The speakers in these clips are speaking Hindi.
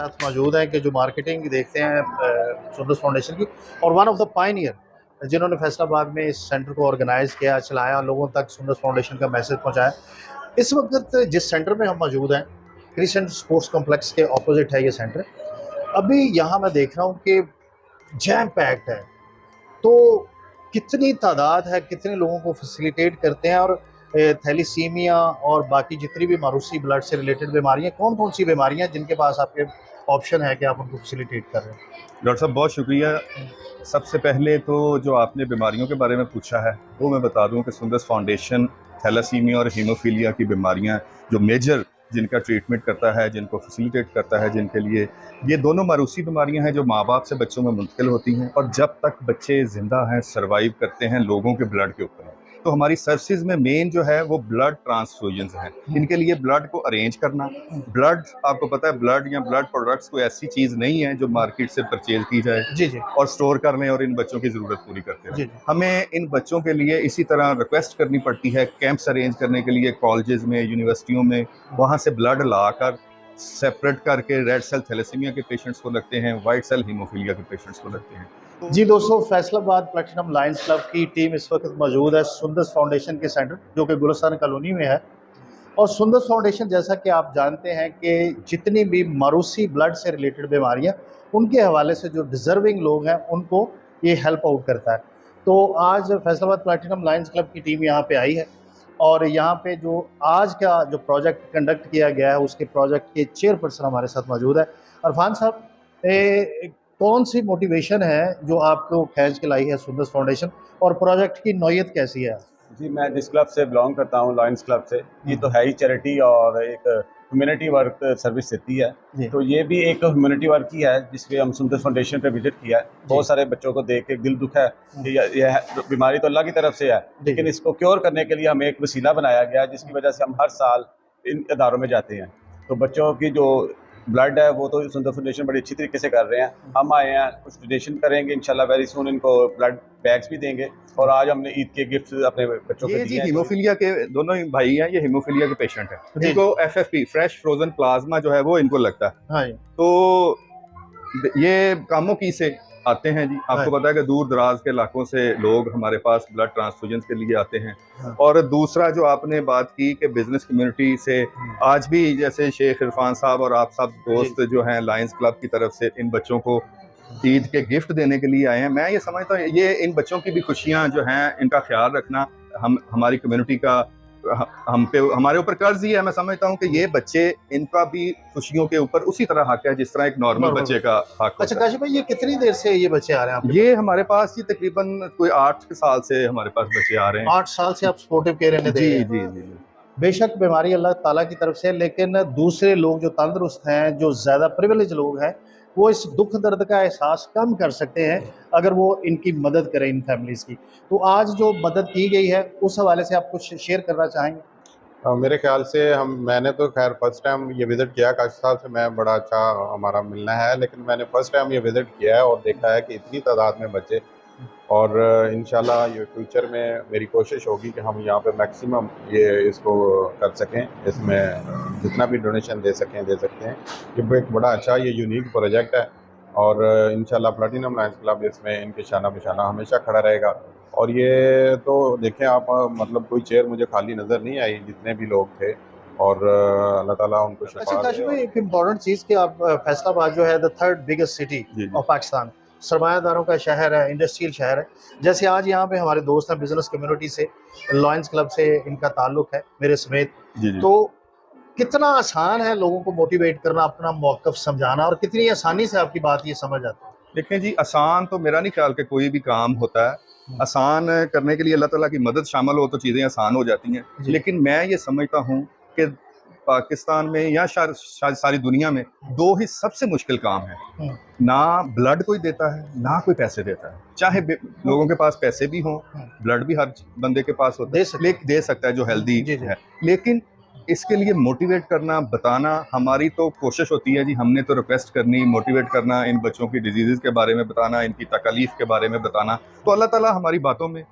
साथ मौजूद हैं कि जो मार्केटिंग देखते हैं सुंदस फाउंडेशन की, और वन ऑफ द पायनियर जिन्होंने फैसलाबाद में इस सेंटर को ऑर्गेनाइज किया, चलाया, लोगों तक सुंदस फाउंडेशन का मैसेज पहुंचाया। इस वक्त जिस सेंटर में हम मौजूद हैं, क्रिसेंट स्पोर्ट्स कॉम्प्लेक्स के ऑपोजिट है ये सेंटर। अभी यहाँ मैं देख रहा हूँ कि जैम पैक्ड है। तो कितनी तादाद है, कितने लोगों को फैसिलिटेट करते हैं, और थैलीसीमिया और बाकी जितनी भी मारूसी ब्लड से रिलेटेड बीमारियां, कौन कौन सी बीमारियां जिनके पास आपके ऑप्शन है कि आप उनको फैसिलिटेट कर रहे हैं? डॉक्टर साहब बहुत शुक्रिया। सबसे पहले तो जो आपने बीमारियों के बारे में पूछा है वो मैं बता दूं कि सुंदस फाउंडेशन थैलासीमिया और हीमोफीलिया की बीमारियां जो मेजर जिनका ट्रीटमेंट करता है, जिनको फैसिलिटेट करता है, जिनके लिए ये दोनों मारूसी बीमारियां हैं जो माँ बाप से बच्चों में मुंतकिल होती हैं, और जब तक बच्चे ज़िंदा हैं सर्वाइव करते हैं लोगों के ब्लड के ऊपर। तो हमारी सर्विसेज में मेन जो है वो ब्लड ट्रांसफ्यूजन्स हैं। इनके लिए ब्लड को अरेंज करना, ब्लड आपको पता है ब्लड या ब्लड प्रोडक्ट्स कोई ऐसी चीज़ नहीं है जो मार्केट से परचेज की जाए जी जी। और स्टोर करने और इन बच्चों की ज़रूरत पूरी करते जी हैं। जी। हमें इन बच्चों के लिए इसी तरह रिक्वेस्ट करनी पड़ती है कैंप्स अरेंज करने के लिए कॉलेजेस में, यूनिवर्सिटियों में, वहाँ से ब्लड लाकर सेपरेट करके रेड सेल थैलेसीमिया के पेशेंट्स को लगते हैं, वाइट सेल हीमोफीलिया के पेशेंट्स को लगते हैं। जी दोस्तों, फैसलाबाद प्लैटिनम लायंस क्लब की टीम इस वक्त मौजूद है सुंदस फाउंडेशन के सेंटर, जो कि गुलिस्तान कॉलोनी में है। और सुंदस फाउंडेशन, जैसा कि आप जानते हैं कि जितनी भी मारूसी ब्लड से रिलेटेड बीमारियां, उनके हवाले से जो डिज़र्विंग लोग हैं उनको ये हेल्प आउट करता है। तो आज फैसलाबाद प्लैटिनम लायंस क्लब की टीम यहाँ पे आई है, और यहाँ पे जो आज का जो प्रोजेक्ट कंडक्ट किया गया है उसके प्रोजेक्ट के चेयरपर्सन हमारे साथ मौजूद है। अरफान साहब, कौन सी मोटिवेशन है जो आपको खींच के लाई है सुंदस फाउंडेशन, और प्रोजेक्ट की नौयत कैसी है? जी, मैं जिस क्लब से बिलोंग करता हूँ, लायंस क्लब से, ये तो है ही चैरिटी और एक ह्यूमैनिटी वर्क सर्विस देती है। तो ये भी एक ह्यूमैनिटी वर्क ही है जिसके हम सुंदस फाउंडेशन पे विजिट किया है। बहुत सारे बच्चों को देख के दिल दुख है कि यह बीमारी तो अल्लाह की तरफ से है, लेकिन इसको क्योर करने के लिए हमें एक वसीला बनाया गया है जिसकी वजह से हम हर साल इन इदारों में जाते हैं। तो बच्चों की जो ब्लड है वो तो सुंदर फाउंडेशन बड़ी अच्छी तरीके से कर रहे हैं। हम आए हैं, कुछ डोनेशन करेंगे इंशाल्लाह वेरी सून, इनको ब्लड बैग्स भी देंगे, और आज हमने ईद के गिफ्ट अपने बच्चों को दिए हैं। हीमोफीलिया के दोनों ही भाई हैं, ये हीमोफीलिया के पेशेंट हैं, इनको FFP फ्रेश फ्रोजन प्लाज्मा जो है वो इनको लगता है। तो ये कामों की से आते हैं जी। आपको पता है कि दूर दराज के इलाकों से लोग हमारे पास ब्लड ट्रांसफ्यूजन के लिए आते हैं। और दूसरा जो आपने बात की कि बिजनेस कम्युनिटी से आज भी जैसे शेख इरफान साहब और आप सब दोस्त जो हैं लायंस क्लब की तरफ से इन बच्चों को ईद के गिफ्ट देने के लिए आए हैं। मैं ये समझता हूँ ये इन बच्चों की भी खुशियाँ जो हैं इनका ख्याल रखना हमारी कम्युनिटी का हम पे हमारे ऊपर कर्ज ही है। मैं समझता हूँ कि ये बच्चे, इनका भी खुशियों के ऊपर उसी तरह हक है जिस तरह एक नॉर्मल बच्चे का हक। अच्छा काशिफ भाई, ये कितनी देर से ये बच्चे आ रहे हैं? ये हमारे पास ये तकरीबन कोई 8 साल से हमारे पास बच्चे आ रहे हैं। 8 साल से आप सपोर्टिव केयर इन्हें दे रहे हैं? जी जी जी। बेशक बीमारी अल्लाह ताला की तरफ से, लेकिन दूसरे लोग जो तंदुरुस्त हैं, जो ज़्यादा प्रिविलेज लोग हैं, वो इस दुख दर्द का एहसास कम कर सकते हैं अगर वो इनकी मदद करें, इन फैमिलीज़ की। तो आज जो मदद की गई है उस हवाले से आप कुछ शेयर करना चाहेंगे? मेरे ख्याल से मैंने तो खैर फर्स्ट टाइम ये विज़िट किया, काशिफ साहब से मैं बड़ा अच्छा हमारा मिलना है, लेकिन मैंने फर्स्ट टाइम ये विज़िट किया है और देखा है कि इतनी तादाद में बच्चे, और इंशाल्लाह ये फ्यूचर में मेरी कोशिश होगी कि हम यहाँ पे मैक्सिमम ये इसको कर सकें, इसमें जितना भी डोनेशन दे सकते हैं। ये एक बड़ा अच्छा ये यूनिक प्रोजेक्ट है, और इंशाल्लाह प्लैटिनम लायंस क्लब इसमें इनके शाना बिशाना हमेशा खड़ा रहेगा। और ये तो देखें आप, मतलब कोई चेयर मुझे खाली नज़र नहीं आई, जितने भी लोग थे, और अल्लाह ताला उनको शिफा दे। अच्छा काशिफ भाई, एक इम्पॉर्टेंट चीज़ कि आप फैसलाबाद जो है the 3rd biggest city of Pakistan, सरमायादारों का शहर है, इंडस्ट्रियल शहर है। जैसे आज यहाँ पे हमारे दोस्त हैं बिजनेस कम्युनिटी से, लायंस क्लब से इनका ताल्लुक है मेरे समेत। तो कितना आसान है लोगों को मोटिवेट करना, अपना मौक़िफ़ समझाना, और कितनी आसानी से आपकी बात ये समझ आती है? देखें जी, आसान तो मेरा नहीं ख्याल कि कोई भी काम होता है। आसान करने के लिए अल्लाह ताला की मदद शामिल हो तो चीज़ें आसान हो जाती हैं। लेकिन मैं ये समझता हूँ कि पाकिस्तान में या शायद सारी दुनिया में 2 ही सबसे मुश्किल काम है। ना ब्लड कोई देता है, ना कोई पैसे देता है। चाहे लोगों के पास पैसे भी हों, ब्लड भी हर बंदे के पास होता है, दे सकता है जो हेल्दी है, लेकिन इसके लिए मोटिवेट करना, बताना हमारी तो कोशिश होती है जी। हमने तो रिक्वेस्ट करनी, मोटिवेट करना, इन बच्चों की डिजीज़ के बारे में बताना, इनकी तकलीफ़ के बारे में बताना। तो अल्लाह ताला हमारी बातों में,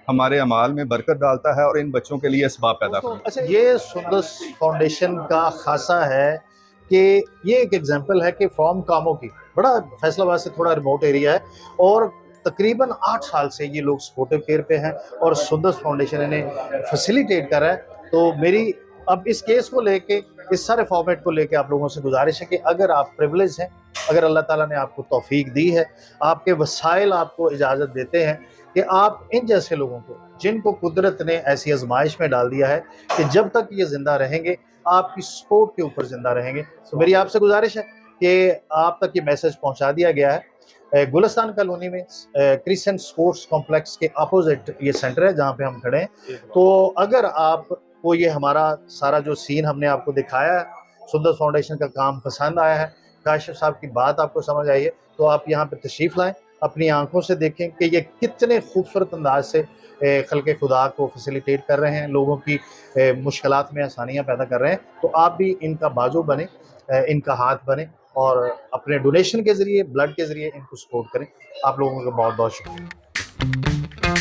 हमारे अमाल में बरकत डालता है और इन बच्चों के लिए इसबाब पैदा करता है। अच्छा, ये सुंदस फाउंडेशन का खासा है कि ये एक एग्जांपल है कि फ्रॉम कामों की, बड़ा फैसलाबाद से थोड़ा रिमोट एरिया है और तकरीबन 8 साल से ये लोग सपोर्टिव केयर पे हैं और सुंदर्स फाउंडेशन इन्हें फैसिलिटेट कर रहा है। तो मेरी अब इस केस को लेके, इस सारे फॉर्मेट को लेके आप लोगों से गुजारिश है कि अगर आप प्रिविलेज हैं, अगर अल्लाह ताला ने आपको तौफीक दी है, आपके वसाइल आपको इजाज़त देते हैं कि आप इन जैसे लोगों को, जिनको कुदरत ने ऐसी आजमाइश में डाल दिया है कि जब तक ये ज़िंदा रहेंगे आपकी सपोर्ट के ऊपर ज़िंदा रहेंगे। तो मेरी आपसे गुजारिश है कि आप तक ये मैसेज पहुंचा दिया गया है। गुलिस्तान कॉलोनी में क्रिसेंट स्पोर्ट्स कॉम्प्लेक्स के अपोजिट ये सेंटर है जहाँ पे हम खड़े हैं। तो अगर आपको ये हमारा सारा जो सीन हमने आपको दिखाया है, सुंदर्स फाउंडेशन का काम पसंद आया है, काशिफ साहब की बात आपको समझ आई है, तो आप यहाँ पे तशरीफ़ लाएँ, अपनी आंखों से देखें कि ये कितने खूबसूरत अंदाज से खल्क़े खुदा को फैसिलिटेट कर रहे हैं, लोगों की मुश्किलात में आसानियाँ पैदा कर रहे हैं। तो आप भी इनका बाजू बने, इनका हाथ बने और अपने डोनेशन के ज़रिए, ब्लड के ज़रिए इनको सपोर्ट करें। आप लोगों का बहुत बहुत शुक्रिया।